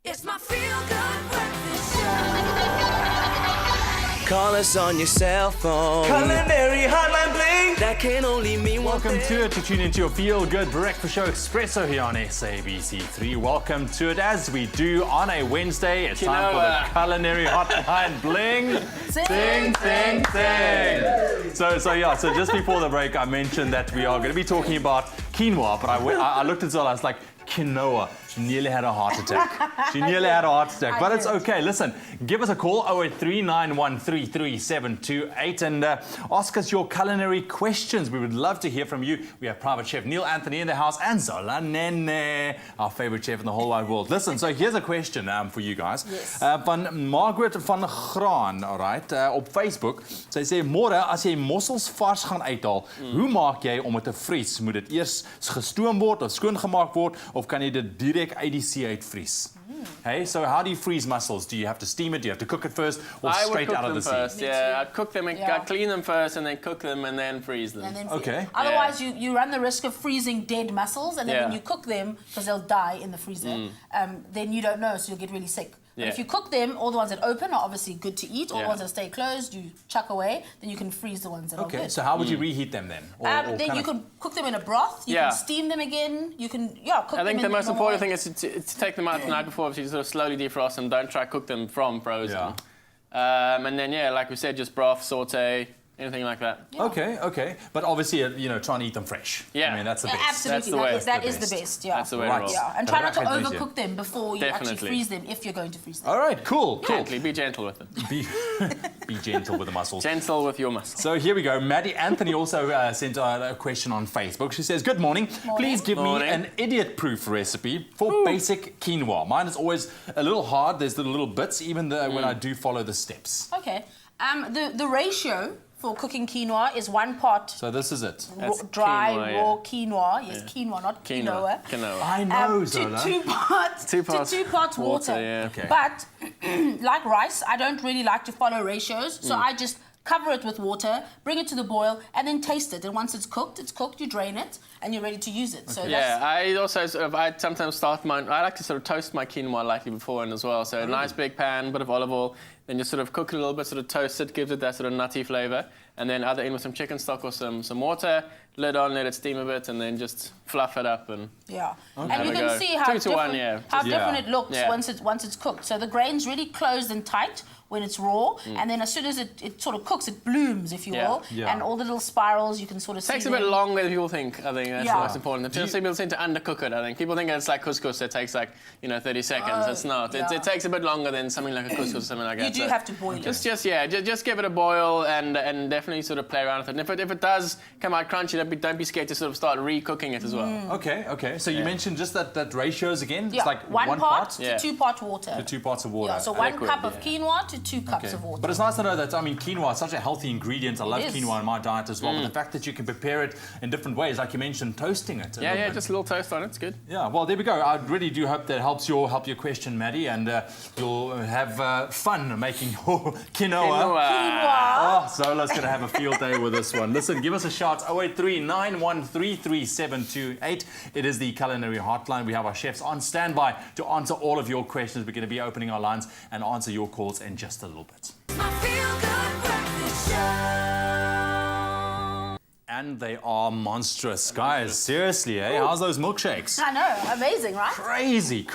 It's my feel-good breakfast show. Call us on your cell phone. Culinary Hotline bling. That can only mean one Welcome thing. to it, to tune into your feel-good breakfast show, Expresso, here on SABC3. Welcome to it as we do on a Wednesday. It's time for the Culinary Hotline bling. Sing, sing, sing. So just before the break, I mentioned that we are going to be talking about quinoa, but I looked at Zola, I was like, quinoa. She nearly had a heart attack. But it's okay. Listen, give us a call, 08391333728, and ask us your culinary questions. We would love to hear from you. We have private chef Neil Anthony in the house and Zola Nene, our favorite chef in the whole wide world. Listen, so here's a question for you guys. Yes. Van Margaret van Graan, alright, op Facebook. Sy sê, môre as jy mossels vars gaan uithaal, hoe maak jy om dit te vries? Moet dit eers gestoom word of skoongemaak word, of kan jy dit direk uit die see uitvries? Hey, so how do you freeze mussels? Do you have to steam it? Do you have to cook it first, or straight out of the sea? First, yeah, I'd cook them and I'd clean them first, and then cook them, and then freeze them. Okay. Otherwise, you run the risk of freezing dead mussels, and then when you cook them, because they'll die in the freezer, then you don't know, so you'll get really sick. But if you cook them, all the ones that open are obviously good to eat. All the ones that stay closed, you chuck away. Then you can freeze the ones that are good. Okay, so how would you reheat them then? Then you can cook them in a broth. You can steam them again. You can, cook them in I think the most important thing way. is to take them out the night before, so you sort of slowly defrost them. Don't try to cook them from frozen. And then, like we said, just broth, saute, anything like that. Okay. But obviously, trying to eat them fresh. Yeah. I mean, that's the best. Absolutely, that is the best. Yeah. That's the way to roll. Yeah, and try not to overcook them before you actually Definitely. freeze them, if you're going to freeze them. All right, cool. Gently, be gentle with it. Be gentle with the mussels. Gentle with your mussels. So here we go. Maddie Anthony also sent a question on Facebook. She says, good morning. Please give me an idiot-proof recipe for basic quinoa. Mine is always a little hard. There's the little bits, even when I do follow the steps. Okay. The ratio for cooking quinoa is 1 part So this is it. dry, quinoa, raw quinoa. Yes, quinoa, not quinoa. I know, Zola. To 2 parts water. Okay. But like rice, I don't really like to follow ratios, so I just cover it with water, bring it to the boil, and then taste it. And once it's cooked, you drain it, and you're ready to use it. So I also I sometimes start I like to sort of toast my quinoa lightly beforehand as well. So a nice big pan, bit of olive oil, then just sort of cook it a little bit, sort of toast it, gives it that sort of nutty flavour, and then either in with some chicken stock or some water, lid on, let it steam a bit, and then just fluff it up and and you can see how 2 to 1, different it looks once it's cooked. So the grain's really closed and tight when it's raw, and then as soon as it sort of cooks, it blooms, if you will, and all the little spirals you can sort of see. It takes a bit longer than people think. I think that's the most important. People seem to undercook it. I think people think it's like couscous. It takes 30 seconds. It's not. It takes a bit longer than something like a couscous or something like that. You do have to boil it. Just give it a boil and definitely sort of play around with it. And if it does come out crunchy, don't be scared to sort of start re-cooking it as well. Okay. So you mentioned just that ratios again. Yeah, It's like 1 part to 2 part water. To 2 parts of water. Yeah, so 1 cup of quinoa to 2 cups of water. But it's nice to know that, quinoa is such a healthy ingredient. I love quinoa in my diet as well. But the fact that you can prepare it in different ways, like you mentioned, toasting it. Just a little toast on it. It's good. Yeah, well, there we go. I really do hope that helps your question, Maddie, and you'll have fun making your quinoa. Oh, Zola's going to have a field day with this one. Listen, give us a shout, 08391333728. It is the Culinary Hotline. We have our chefs on standby to answer all of your questions. We're going to be opening our lines and answer your calls in just a little bit. My feel-good breakfast show. And they are monstrous. Guys, seriously, how's those milkshakes? I know, amazing, right? Crazy.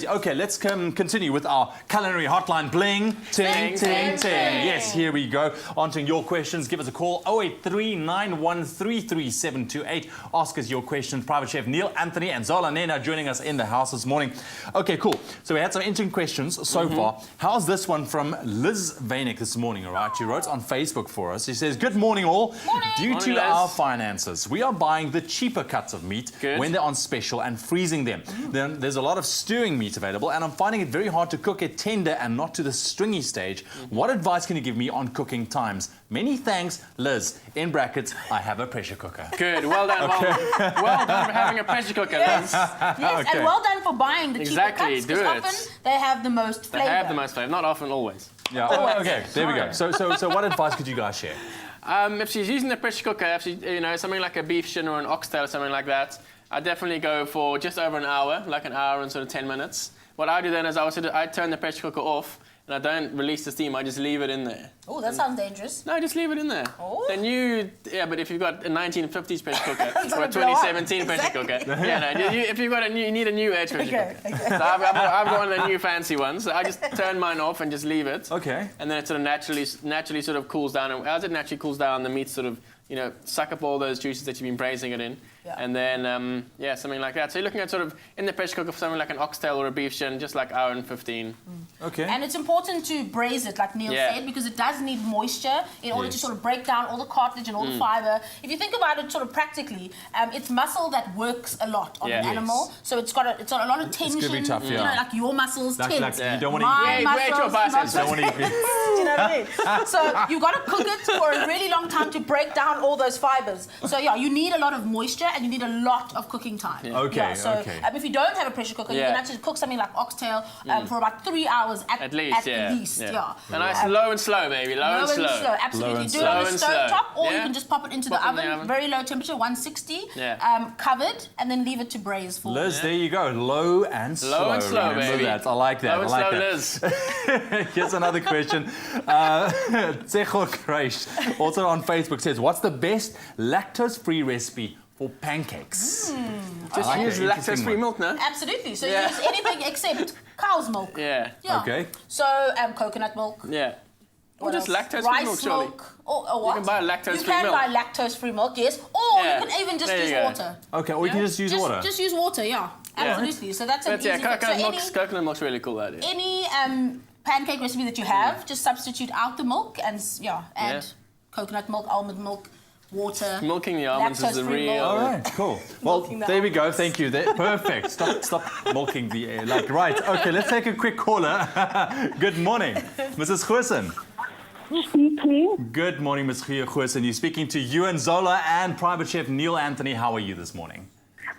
Okay, let's continue with our Culinary Hotline bling. Ting, ting, ting. Yes, here we go. Answering your questions. Give us a call, 08391333728. Ask us your questions. Private Chef Neil Anthony and Zola Nena joining us in the house this morning. Okay, cool. So we had some interesting questions so far. How's this one from Liz Vainik this morning, all right? She wrote on Facebook for us. She says, good morning, all. Due to our finances, we are buying the cheaper cuts of meat when they're on special and freezing them. Then there's a lot of stewing meat available, and I'm finding it very hard to cook it tender and not to the stringy stage. What advice can you give me on cooking times? Many thanks, Liz. In brackets, I have a pressure cooker. Good, well done. Well done for having a pressure cooker, Liz. Yes, and well done for buying the cheaper cuts, because often they have the most flavour. They have the most flavour, not often, always. Yeah. Okay. There we go. So what advice could you guys share? If she's using the pressure cooker, if she, something like a beef shin or an oxtail or something like that, I definitely go for just over an hour, like an hour and sort of 10 minutes. what I do then is I turn the pressure cooker off and I don't release the steam. I just leave it in there. Oh, that sounds dangerous. No, just leave it in there. Oh. Then but if you've got a 1950s pressure cooker It's or a gonna blow up. 2017 pressure cooker, if you've got you need a new edge pressure Okay, cooker. okay. So I've got one of the new fancy ones. So I just turn mine off and just leave it. Okay. And then it sort of naturally sort of cools down. And as it naturally cools down, the meat sort of suck up all those juices that you've been braising it in. Yeah. And then, something like that. So you're looking at sort of in the pressure cooker for something like an oxtail or a beef shin, just like hour and 15. Okay. And it's important to braise it, like Neil said, because it does need moisture in order to sort of break down all the cartilage and all the fiber. If you think about it sort of practically, it's muscle that works a lot on an animal. So it's got a lot of tension. gonna be tough, You know, like your muscles tense. You don't want to My eat. Wait your muscles, biceps. not Don't want to eat. Do you know what I mean? So you've got to cook it for a really long time to break down all those fibers. So yeah, you need a lot of moisture and you need a lot of cooking time. Okay, So okay. If you don't have a pressure cooker, you can actually cook something like oxtail for about 3 hours at least. yeah. And nice low and slow, baby. Low and slow. Absolutely. Low and Do it on slow. the And stove slow. top, or you Yeah. can just pop it into Pop the it in the oven, oven. very low temperature, 160, Yeah. covered, and then leave it to braise for. Liz, there you go. Low and slow. Low and slow, Remember baby. that. I like that. Low and I like slow, that. Liz. Here's another question. Tsego Kreish, also on Facebook, says, what's the best lactose-free recipe for pancakes? Just like use that. Interesting lactose-free one. milk, no? Absolutely. So Yeah. use anything except cow's milk. Yeah. Okay. So coconut milk. Yeah. Or What just else? lactose-free Rice milk, surely. Or what? can buy lactose-free You can milk. buy lactose-free milk, yes. Or Yeah. you can even just There use you go. water. Okay, or you can just use water. Just use water, yeah. Absolutely. So that's an But easy yeah, fix. So coconut milk's really cool idea. any pancake recipe that you have, just substitute out the milk and add coconut milk, almond milk, water. Milking the almonds is the lactose-free real. milk. All right, cool. Well, Milking the there we go. Thank you. Perfect. Stop milking the air. Right. Okay, let's take a quick caller. Good morning, Mrs. Goosen. Speaking. Good morning, Ms. Goosen. You're speaking to Ewan Zola and private chef Neil Anthony. How are you this morning?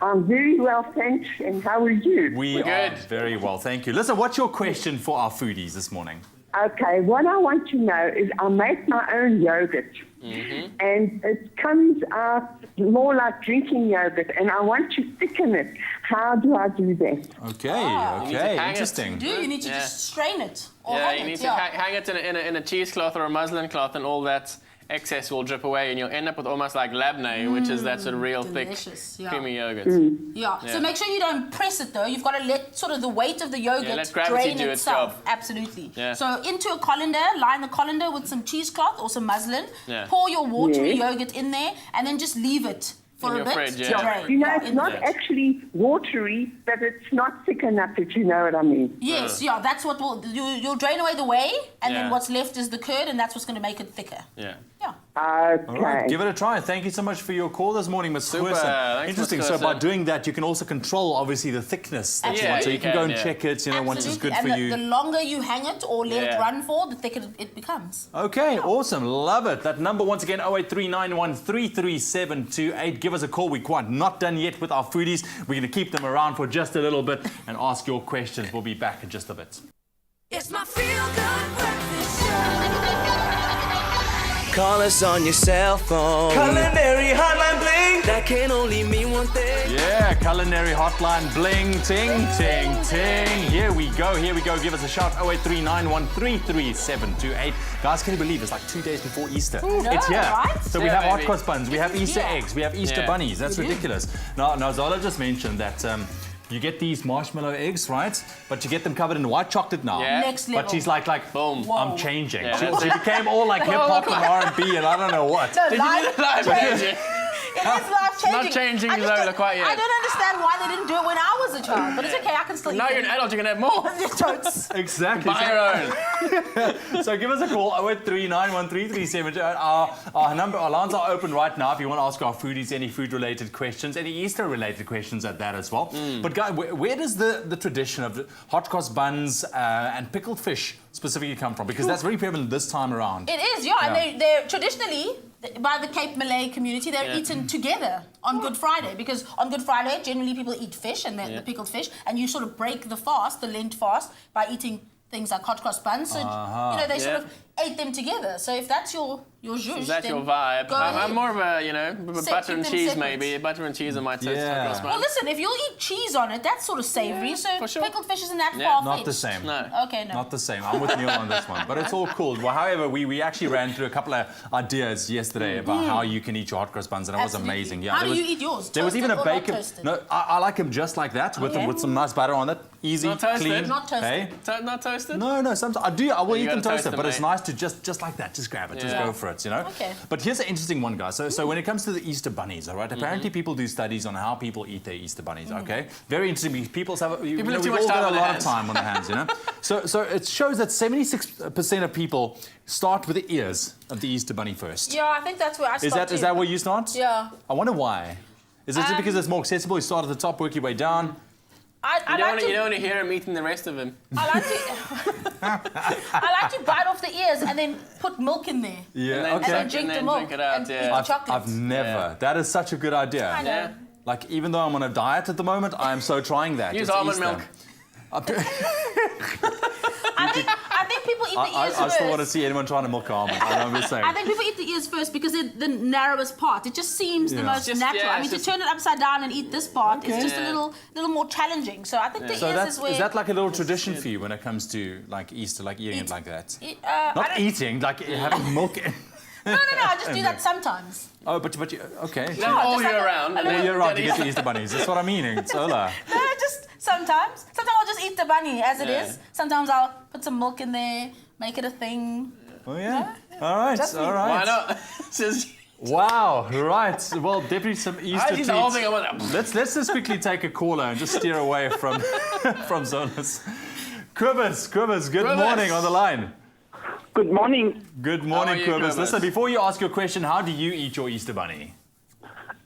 I'm very well, thanks. And how are you? We We're are good. very well, thank you. Listen, what's your question for our foodies this morning? Okay, what I want to know is I make my own yogurt. And it comes out more like drinking yogurt, and I want to thicken it. How do I do that? Okay, You need to okay, hang it. interesting. You need to Yeah. just strain it. Or Yeah, hang you it, need to hang it in a cheesecloth or a muslin cloth, and all that excess will drip away, and you'll end up with almost like labneh, which is that sort of real thick, delicious, yeah. creamy yogurt. Yeah. So make sure you don't press it though. You've got to let sort of the weight of the yogurt let gravity drain do its itself. job. Absolutely. Yeah. So into a colander, line the colander with some cheesecloth or some muslin. Yeah. Pour your watery Yeah. yogurt in there, and then just leave it for In a your bit fridge, to yeah. drain. You know, Yeah, it's in not the- actually watery, but it's not thick enough, if you know what I mean. Yes, yeah, that's what will you'll drain away the whey, and Yeah. then what's left is the curd, and that's what's going to make it thicker. Yeah. Yeah. Okay. All right, give it a try. Thank you so much for your call this morning, Ms. Super. Goosen. Thanks, Interesting. Ms. So by Goosen. doing that, you can also control, obviously, the thickness that you Yeah, want. So you you can go can, and yeah. check it, once it's good Absolutely. for And you. the longer you hang it or let it Yeah. run for, the thicker it becomes. Okay, awesome. Love it. That number, once again, 0839133728. Give us a call. We're quite not done yet with our foodies. We're going to keep them around for just a little bit and ask your questions. We'll be back in just a bit. It's my feel-good breakfast show. Call us on your cell phone. Culinary Hotline Bling. That can only mean one thing. Yeah, Culinary Hotline, bling, ting, ting, ting. Here we go, here we go. Give us a shout, 0839133728. Guys, can you believe it's like 2 days before Easter? It's here. right? So we Yeah, have hot baby. cross buns, we have Easter Yeah. eggs, we have Easter Yeah. bunnies. That's ridiculous. Now, Zola just mentioned that you get these marshmallow eggs, right? But you get them covered in white chocolate now. Yeah. Next level. But she's like, Boom. Whoa. I'm changing. Yeah, She that's became all like hip hop and R&B and I don't know what. No, Did live- you do live changing? It is life changing. Not changing I just Zola don't- quite yet. I don't understand why they didn't do it when I was a child, but it's okay. I can still eat Now you're an them. adult, you can have more. Totes. Exactly. Buy your own. So give us a call, 0839133728. Our lines are open right now if you want to ask our foodies any food-related questions, any Easter-related questions at that as well. But guys, where does the tradition of the hot cross buns and pickled fish specifically come from? Because that's very prevalent this time around. It is, yeah. And they're traditionally, by the Cape Malay community, they're eaten together on Good Friday. Because on Good Friday, generally people eat fish and the pickled fish, and you sort of break the fast, the Lent fast, by eating things like hot cross buns. So, they sort of ate them together. So if that's your your zhuzh, Is that then your vibe? go I'm ahead. more of a, you know, Se- butter keep and them cheese separate. maybe. Butter and cheese on my toast Yeah. hot cross Well, bun. listen, if you'll eat cheese on it, that's sort of savoury. So for sure. pickled fish isn't that Yeah. far-fetched. Not the same. No. Okay, no. Not the same. I'm with Neil on this one, but it's all cool. Well, however, we actually ran through a couple of ideas yesterday about how you can eat your hot cross buns, and it was Absolutely. amazing. Yeah, How there do was, you eat yours? There was even a Toasted or not bacon. toasted? No, I like them just like that with some nice butter on it. Easy, Not toasted? clean. Not toasted. Hey? Not toasted? No, sometimes I do. I will You eat them gotta toast toasted, them, but it's mate. nice to just like that, just grab it, just Yeah. go for it, you know. Okay. But here's an interesting one, guys. So when it comes to the Easter bunnies, all right. Apparently, people do studies on how people eat their Easter bunnies. Okay, very interesting. People have have too we've much all time got on a their lot of hands. time on their hands, you know. So it shows that 76% of people start with the ears of the Easter bunny first. Yeah, I think that's where I start Is that where you start? Yeah. I wonder why. Is it just because it's more accessible? You start at the top, work your way down. I You like to... don't want to hear him eating the rest of him. I like to, I like to bite off the ears and then put milk in there. Yeah. And then And then suck drink and the then milk drink it out, and yeah. eat the I've chocolate. never. Yeah. That is such a good idea. I know. Yeah. Like, even though I'm on a diet at the moment, I am so trying that. Use It's almond Easter. milk. I think people eat the ears I first. still want to see anyone trying to milk almond. I know I'm just saying. I think people eat the ears first because they're the narrowest part. It just seems the Yeah. most Just- natural. yeah, I mean, it's to just- turn it upside down and eat this part is just a Yeah. little more challenging. So I think the So ears is where... is that like a little tradition for you when it comes to like Easter, like eating it like that? I Not don't- eating, like having milk. No, I just do that sometimes. Oh, but you, okay. No, all just year like a- round. a and All then year round to then get the Easter bunnies. That's what I'm meaning. It's Ola. No, just sometimes. Sometimes I'll just eat the bunny as it Yeah. is. Sometimes I'll put some milk in there, make it a thing. Oh yeah. All right. Just me. All right. Why not? Says, Wow. Right. Well, definitely some I Easter eat the whole thing. treats. I'm like, Let's just quickly take a caller and just steer away from from Zonas. Quivers, good Quivers. morning on the line. Good morning. Good morning, are you, Quivers. Quivers? Listen, before you ask your question, how do you eat your Easter bunny?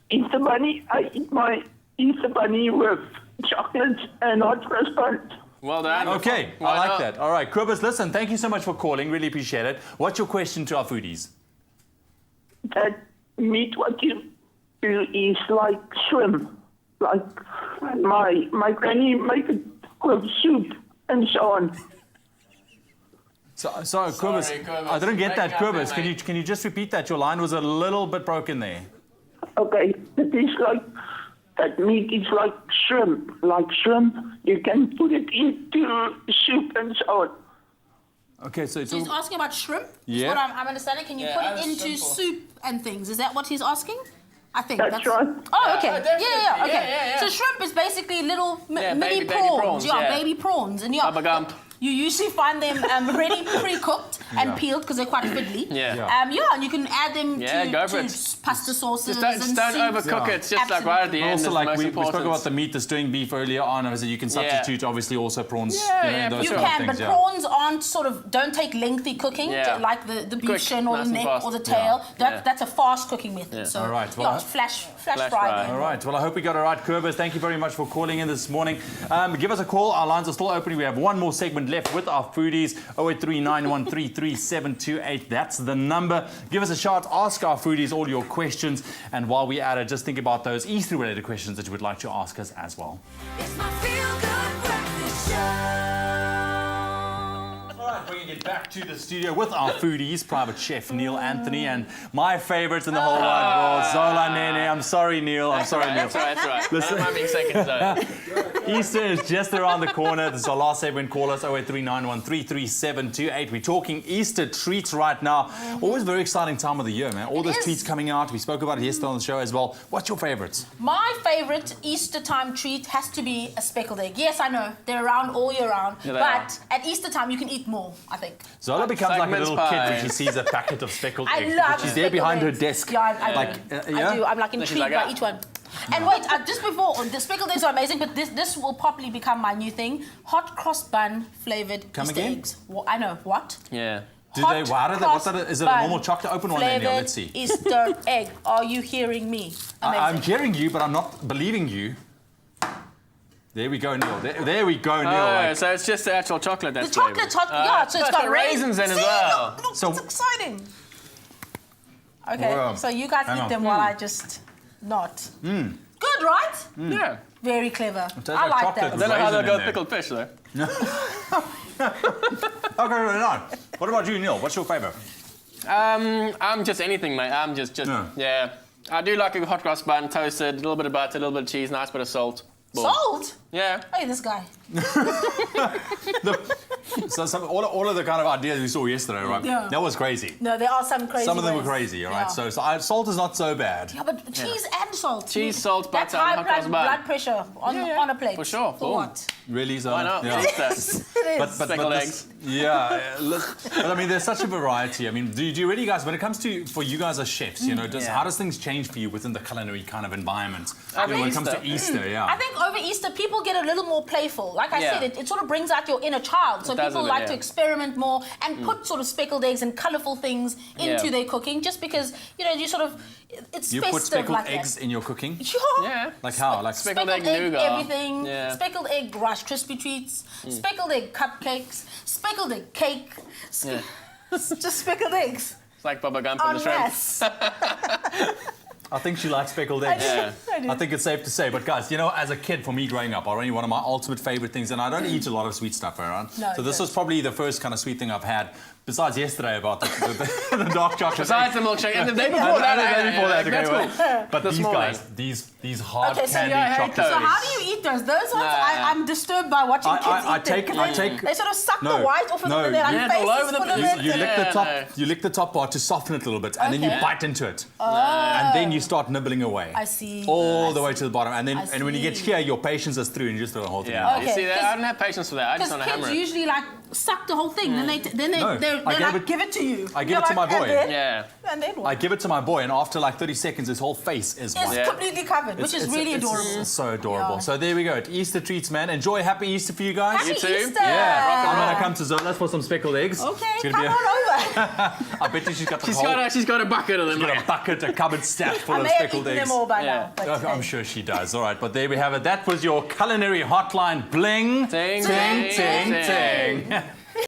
Easter Bunny, I eat my Easter Bunny with chocolate and hot cross buns. well done. Okay, Why I like not? that. All right, Quivers, listen, thank you so much for calling. Really appreciate it. What's your question to our foodies? That meat what you do is like shrimp. Like my granny make it with soup and so on. So Quivers, Quivers, I didn't get breaking that, up Quivers. there, Can you just repeat that? Your line was a little bit broken there. Okay, it is like that meat is like shrimp. Like shrimp, you can put it into soup and so on. Okay, so it's So he's all, asking about shrimp? Is Yeah. what I'm understanding. Can you Yeah, put that's it into simple. soup and things? Is that what he's asking? I think That's right. Oh, okay. definitely. Yeah, okay. Yeah. So shrimp is basically little Yeah, mini baby prawns. prawns, Yeah, yeah. baby prawns. And yeah, Baba Gump. you usually find them ready, pre-cooked and peeled because they're quite fiddly. Yeah. Yeah, and you can add them Yeah, go for to it. pasta sauces Just and don't soups. overcook Yeah. it. It's just like right at the end. also is like the most we important. spoke about the meat that's doing beef earlier on, is that you can substitute obviously also prawns. Yeah, yeah, those You sort of can, things, but yeah. prawns aren't don't take lengthy cooking, Yeah. like the beef Quick, shin or nice the and neck fast. or the tail. Yeah. That's a fast cooking method. So All right, yeah, well, it's flash fry. fry. All right. Well, I hope we got it right, Quivers. Thank you very much for calling in this morning. Give us a call. Our lines are still open. We have one more segment left with our foodies. 0839133728. That's the number. Give us a shout. Ask our foodies all your questions. And while we're at it, just think about those Easter-related questions that you would like to ask us as well. It's my feel-good breakfast show. All right, bringing it back to the studio with our foodies, private chef Neil Anthony, and my favourites in the whole wide world, Zola Nene. I'm sorry, Neil. I'm sorry, Neil. That's right. That's right. I don't mind being second zone. Easter is just around the corner. This is our last segment. Call us 0839133728. We're talking Easter treats right now. Always a very exciting time of the year, man. All It those is. treats coming out. We spoke about it yesterday on the show as well. What's your favourites? My favourite Easter time treat has to be a speckled egg. Yes, I know they're around all year round, Yeah, they but at Easter time you can eat more. I think. Zola becomes like a mince little kid pie. when she sees a packet of speckled I eggs. love She's there speckled behind her eggs. desk. Yeah, I Like, do. yeah? I do. I'm like she's intrigued like, by "Ah." each one. And wait, just before, the speckled eggs are amazing, but this will probably become my new thing. Hot cross bun flavoured Come Easter again? eggs. Well, I know, what? Yeah. Do they? How do they? What's that? Is it a Hot normal cross chocolate open one? bun There, Neil? flavoured Let's see. Easter egg. Are you hearing me? Amazing. I'm hearing you, but I'm not believing you. There we go, Neil. There we go, Neil. Oh, Like, so it's just the actual chocolate The that's chocolate, flavoured. yeah, so it's got raisins in as See, well. Look, So- it's exciting. Okay, Wow. so you guys Hang eat on. them while I just not. Good, right? Yeah. Very clever. tastes I like like chocolate I that. don't know how Raisin they'll in go there. pickled fish though. Okay, right on. What about you, Neil? What's your favourite? I'm just anything, mate. I'm just yeah. I do like a hot cross bun, toasted, a little bit of butter, a little bit of cheese, nice bit of salt. Boom. Salt? Yeah. Hey, this guy. So all of the kind of ideas we saw yesterday, right? Yeah. That was crazy. No, there are some crazy Some of them ways. were crazy, all right? Yeah. So salt is not so bad. Yeah, but cheese and salt. Cheese, salt, That's butter, high hot cross bun. blood pressure on a plate. For sure. For Boom. what? Really, Zola? Why not? Yeah. It is. It is. Speckled eggs. But I mean, there's such a variety. I mean, do you really, guys, when it comes to, for you guys as chefs, you know, how does things change for you within the culinary kind of environment? Over When it comes to Easter. Easter, yeah. I think over Easter, people get a little more playful. Like I Yeah. said, it sort of brings out your inner child. So It does people a bit, like yeah. to experiment more and put sort of speckled eggs and colourful things into Yeah. their cooking, just because, you know, you sort of, it's You festive put speckled like eggs that. in your cooking? Yeah. Like how? Like Speckled egg nougat. everything, Yeah. speckled egg Rice Krispie treats, speckled egg cupcakes, speckled egg cake, Yeah. just speckled eggs. It's like Bubba Gump and En the shrimp. masse. I think she likes speckled eggs. Yeah. I do. I think it's safe to say. But guys, you know, as a kid, for me growing up, already one of my ultimate favorite things, and I don't eat a lot of sweet stuff around. No, So this good. was probably the first kind of sweet thing I've had, besides yesterday about the dark chocolate. Besides the milkshake. And the day And before that. the day before that, That's okay, cool. well, but This these morning. guys, these hard Okay, so candy yeah, I hate chocolate those. So eggs. how do you eat those? Those ones, Nah. I'm disturbed by watching kids I eat them. take. They sort of suck No, the white off of no, them and they're like yeah, it's all faces over the full of place. it. You lick the Yeah, top. no. You lick the top part to soften it a little bit, and then you Okay. bite into it, and then you start nibbling away. I see. All I the way see. to the bottom, and then I and when you get see. here, your patience is through, and you just throw the whole thing Yeah. out. You see that? Okay, I don't have patience for that. I just Because want to hammer kids it. usually like suck the whole thing, then No, they I gave like it- give it to you. I give You're it to my like, boy. And then, Yeah. and then I what? give it to my boy, and after like 30 seconds, his whole face is white. It's completely covered, which is really adorable. It's so adorable. Yeah. So there we go. Easter treats, man. Enjoy. Happy Easter for you guys. Happy You too? Easter! Yeah, I'm gonna come to Zola's for some speckled eggs. Okay, It's come gonna on be over. I bet you she's got the She's whole. got a bucket of them. She's got a bucket, a cupboard stacked full I of may have speckled eaten eggs. them all by Yeah. now. But Oh, I'm sure she does. All right, but there we have it. That was your culinary hotline bling. Ting, ting, ting, ting, ting. ting.